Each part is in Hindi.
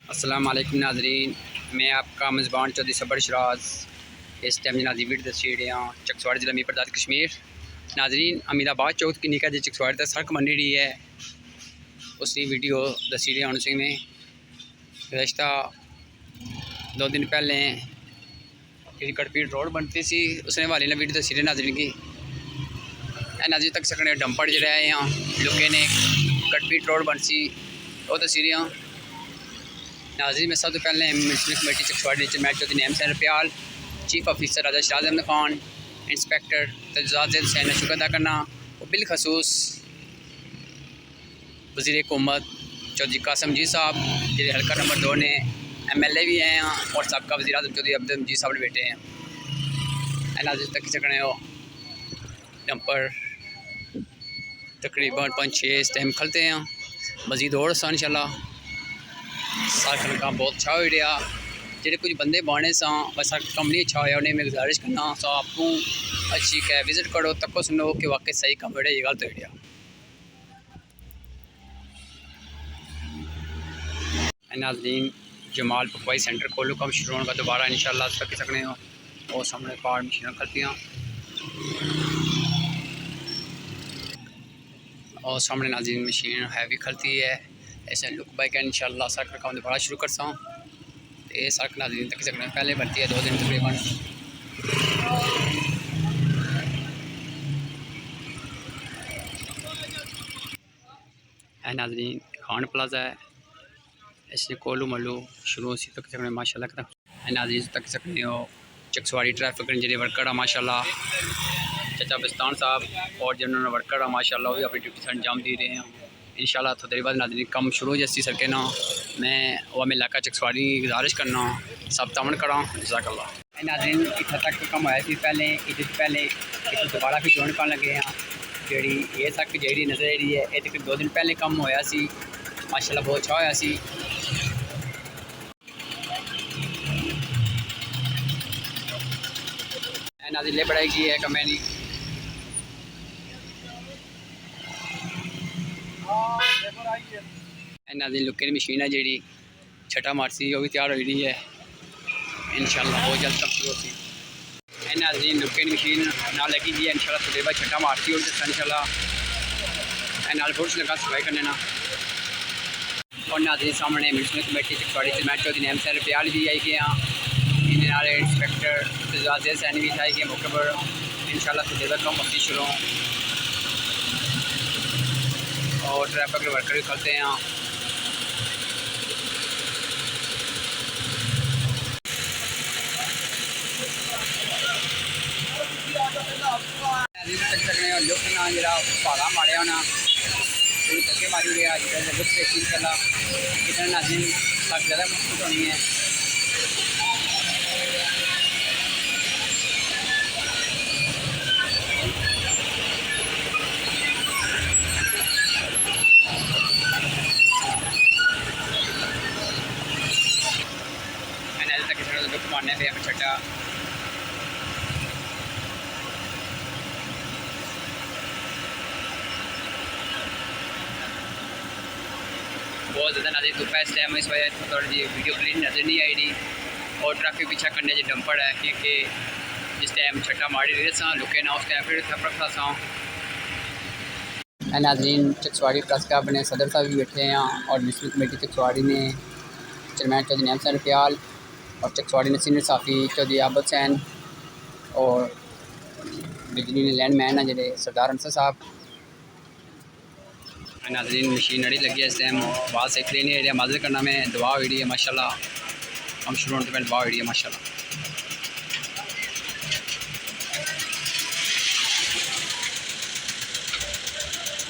अस्सलाम वालेकुम नाजरीन, मैं आपका मेज़बान चौधरी सबर शराज। इस टाइम नाजी वीड दसीड़ियाँ चकसवाड़ी जिला मीर प्रदात कश्मीर। नाजरीन अमीदाबाद चौथ की निका जी चकसवाड़ी तक सड़क बनी रही है, उसी वीडियो दसीड़ियाँ उनसे में गुज़श्ता 2 दिन पहले कटपीट रोड बनती सी उसने वाली ने वीडियो दसी नाजरीन की नाजरीन तक सकने डंपर जरा है यहाँ लोगों ने कटपीट रोड बन सी वो दसीड़ियाँ नाज़रीन में सब तो पहले municipal committee Chakswari chairman Chaudhry Naeem Sain Rupyal, chief officer Raja Shiraz Ahmed Khan, inspector Tajad Hussain शुक्र अदा करना और बिलखसूस वज़ीर हुकूमत चौधरी कासम जी साहब जो हल्का नंबर 2 ने MLA भी हैं और सबका वज़ीर आज़म चौधरी अब्दुल जी साहब बेटे हैं। नाज़रीन तक सकने हो डंपर तकरीबन 5-6 इस टाइम खलते हैं, मज़ीद और सा इंशाल्लाह सारा काम बहुत अच्छा हो रहा। जेडे कुछ बंदे बाने सा बस कम नहीं अच्छा होया, उन्हें मैं गुजारिश करना सो आपको अच्छी क्या विजिट करो तको सुनो कि वाकई सही काम हो रहा ये गलत हो रहा। नाज़रीन जमाल पकवाई सेंटर खोलो कम शुरू होने का दोबारा इंशाल्लाह तक सकने हो और सामने कार मशीन खलतियाँ और सामने नाज़रीन मशीन है भी खलती है। ऐसे लुक बाइक इंशाल्लाह सड़क का काम दोबारा शुरू कर सकूँ ये सड़क नाज़रीन तक सकने पहले बनती है 2 दिन तकरीबन। है नाज़रीन खान प्लाजा है ऐसे कोलू मलू शुरू से तक सकने माशाल्लाह का है नाज़रीन तक सकने हो चकसवाड़ी ट्रैफिक इंजरी वर्कर माशाल्लाह चाचा बस्तान साहब और जिन्होंने वर्कर माशाल्लाह वो भी अपनी ड्यूटी से अंजाम दे रहे हैं। इंशाल्लाह तो देर बाद नाज़रीन कम शुरू हो जैसी सके ना मैं वह इलाका चकसवाड़ी गुजारिश करना सब तामन करा जज़ाकल्लाह। नाज़रीन इतना तक कम होया थी पहले इतने दोबारा फिर जोन कर लगे हैं जी ये तक जी नज़र जी है ये तक 2 दिन पहले कम होया सी माशाल्लाह बहुत अच्छा होया सी। नाज़रीन ले बढ़ाई की है कमें नहीं नाज़रीन लुके की मशीन है जी छटा मारसी वो भी तैयार हो रही है इंशाल्लाह बहुत जल्द तक शुरू होती है। नाज़रीन लुके की मशीन ना लगी जी है इंशाल्लाह थोड़ी बाद छटा मारती हो इंशाल्लाह नाल बुर्श लगा सफाई करने ना। और नाज़रीन सामने municipal committee Chakswari chairman Chaudhry Naeem Sain Rupyal भी आई गए हैं इन्हें इंस्पेक्टर तजाद हुसैन भी आई गए मौके पर इंशाल्लाह थोड़ी बाद कम होती शुरू और ट्रैफिक के वर्कर भी करते हैं। लुक ना जरा भाड़ा मारे होना धक्के मारी गया लुक पेशी चला इतना नाज़रीन काफ़ी ज़्यादा मुश्किल होनी है। लुक मारने पे छटा बहुत ज़्यादा नाज़रीन दोपहर इस टाइम इस वजह से थोड़ी जी वीडियो क्लियर नज़र नहीं आई रही और ट्रैफिक पीछा करने जो डंपर है क्योंकि जिस टाइम छट्टा मारी रहे सा लुके ना उस टाइम फिर थपड़ था सा। नाज़रीन चकसवाड़ी प्रेस क्लब ने सदर साहब भी बैठे हैं और म्यूनसिपल कमेटी चकसवाड़ी ने चेयरमैन चौधरी नेम सैन रुपयाल और चकसवाड़ी ने सीनियर साफ़ी चौधरी आबद सैन और बिजली ने लैंडमैन है जो सरदार अंसर साहब। नाज़रीन मशीन अड़ी लगी है इस टाइम बात से क्लीन एरिया माजर करना में दुआ हो रही है माशाल्लाह हम शुरू होने पहले दुआ हो रही है माशाल्लाह।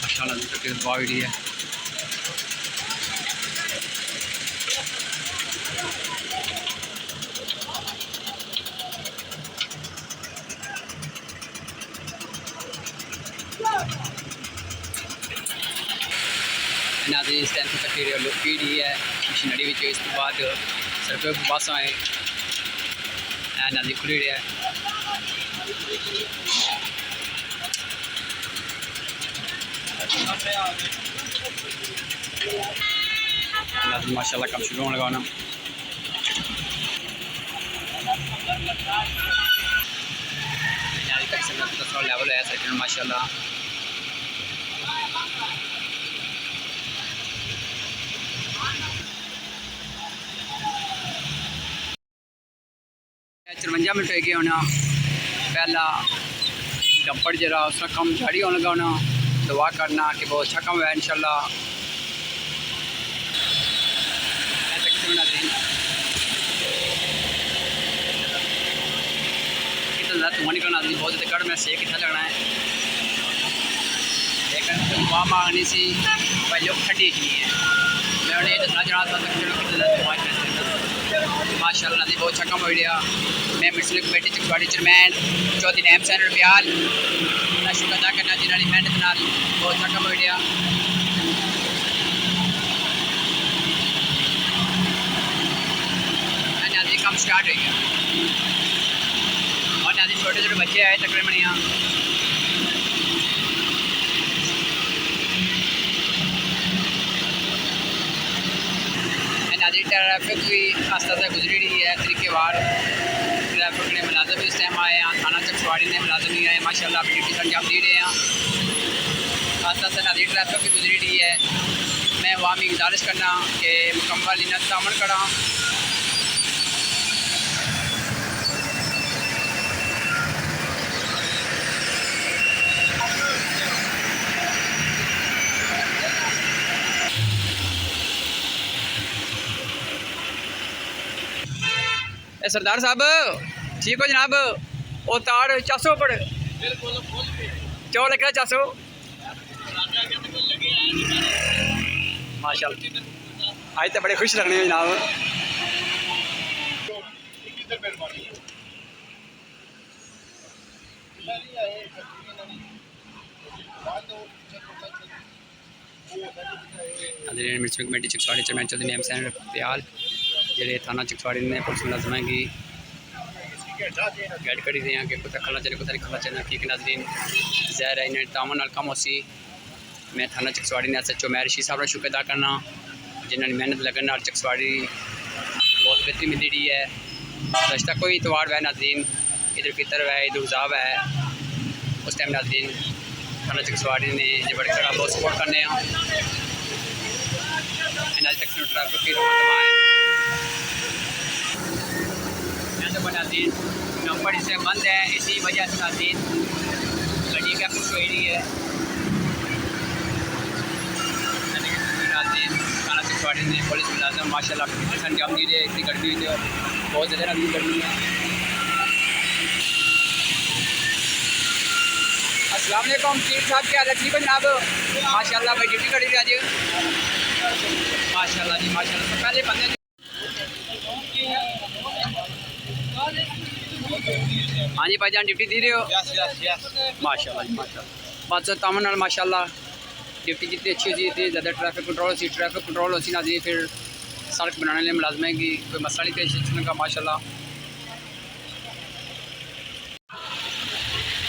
माशाल्लाह दुआ हो रही है। नाज़रीन इस टाइम तक लुक ही है मशीनरी इस तो बाद सड़क बस आए नाज़रीन खुली रहा है। माशाल्लाह काम शुरू होने लगा ना। लेवल है सेकंड माशाल्लाह। चरवंजा मिनट हो गए होना। पहला डंपर जरा उसका कम जारी होने लगा होना। दुआ करना कि बहुत अच्छा काम है इंशाल्लाह। कितना धुआं निकलना बहुत ज़्यादा कड़ में सेक कितना लगना है, लेकिन दुआ मांगनी सी भाई लोग ठंडी नहीं है। मैं उन्हें ये दसना चाह था कितना दुआ माशाल्लाह जी बहुत अच्छा काम हो गया। मैं municipal committee Chakswari chairman Chaudhry Naeem Sain Rupyal का शुक्र अदा करना जिन्होंने मेहनत नाल बहुत अच्छा काम हो गया। काम स्टार्ट हो गया और नाज़रीन छोटे छोटे बच्चे आए तकरीबन यहाँ। नाज़रीन ट्रैफिक भी आस्ता आस्ता गुजरी रही है तरीकेवार। ट्रैफिक ने मुलाजम इस टाइम आए हैं, थाना चकसवारी ने मुलाजम नहीं आए माशाल्लाह अपनी ड्यूटी अंजाम दे रहे हैं। आस्ता आस्ता नाज़रीन ट्रैफिक भी गुजरी रही है। मैं वामी गुजारिश करना कि मुकम्मल इन्हें तामन करा। सरदार साहब ठीक हो जनाब, वो तार 400 पड़ क्यों लग रहा 400 माशाल्लाह। आज तो बड़े खुश लगने जनाब। Municipal committee Chakswari chairman Chaudhry Naeem Sain Rupyal जेडे थाना चकसवारी ने पुलिस मुलाजम की गाइड करी रहे हैं कि कुछ खला चले कुछ खला चलना ठीक नाज़रीन ज़ाहिर है इन्हें तामन नाल कम होसी। मैं थाना चकसवारी ने SHO मैं रशीद साहब का शुक्र अदा करना जिन्होंने मेहनत लगन नाल चकसवारी बहुत बेहतरी मिल रही है। रश्ता कोई इतवार है नाज़रीन, ईद उल फितर है, ईद उल अज़हा है, उस टाइम नाज़रीन थाना चकसवारी ने जो बड़े खड़ा बहुत सपोर्ट करने तक ट्रैफिक की नाज़रीन नंबर इससे बंद है, इसी वजह से नाज़रीन गड्डी क्या कुछ हो रही है। नाज़रीन थाना चकसवारी ने पुलिस मुलाजम माशाल्लाह अंजाम दे रहे। इतनी गर्मी हुई बहुत ज़्यादा अभी गर्मी है। अस्सलाम वालेकुम चीफ साहब क्या हाल है? ठीक हो जनाब? माशाल्लाह भाई ड्यूटी करी आज माशाल्लाह जी माशाल्लाह। तो पहले बंदे हाँ जी भाईजान ड्यूटी दे रहे हो? माशाल्लाह जी माशाल्लाह। बस तामन नाल माशाल्लाह ड्यूटी जितनी अच्छी होती थी ज़्यादा ट्रैफिक कंट्रोल होती नाज़रीन। फिर सड़क बनाने लिए मुलाजमें की कोई मसला नहीं पेश का माशाल्लाह।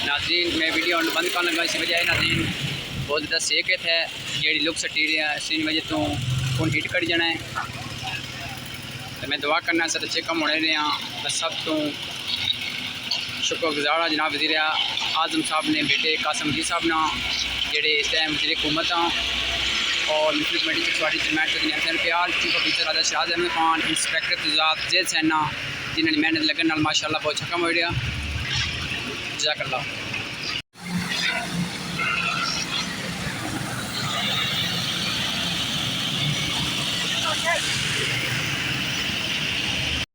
नाज़रीन मैं वीडियो बंद करने लगा इसी वजह नाज़रीन बहुत ज़्यादा सेक है जी लुक सटी रही है इसी वजह तो फोन हीट कर जाना है। तो मैं दुआ करना सर अच्छे कम होने रहे हैं। मैं सब तो शुक्रगुजार हाँ जनाब वज़ीर आज़म साहब ने बेटे कासम जी साहब ना जेडे इस टाइम वज़ीर हुकूमत हाँ और municipal committee Chakswari chairman Chaudhry Naeem Sain Rupyal chief officer Raja Shahid Ahmed Khan inspector तजात जेल सैना जिन्होंने मेहनत लगन नाल माशाल्लाह बहुत अच्छा काम हो गया। जज़ाकल्लाह।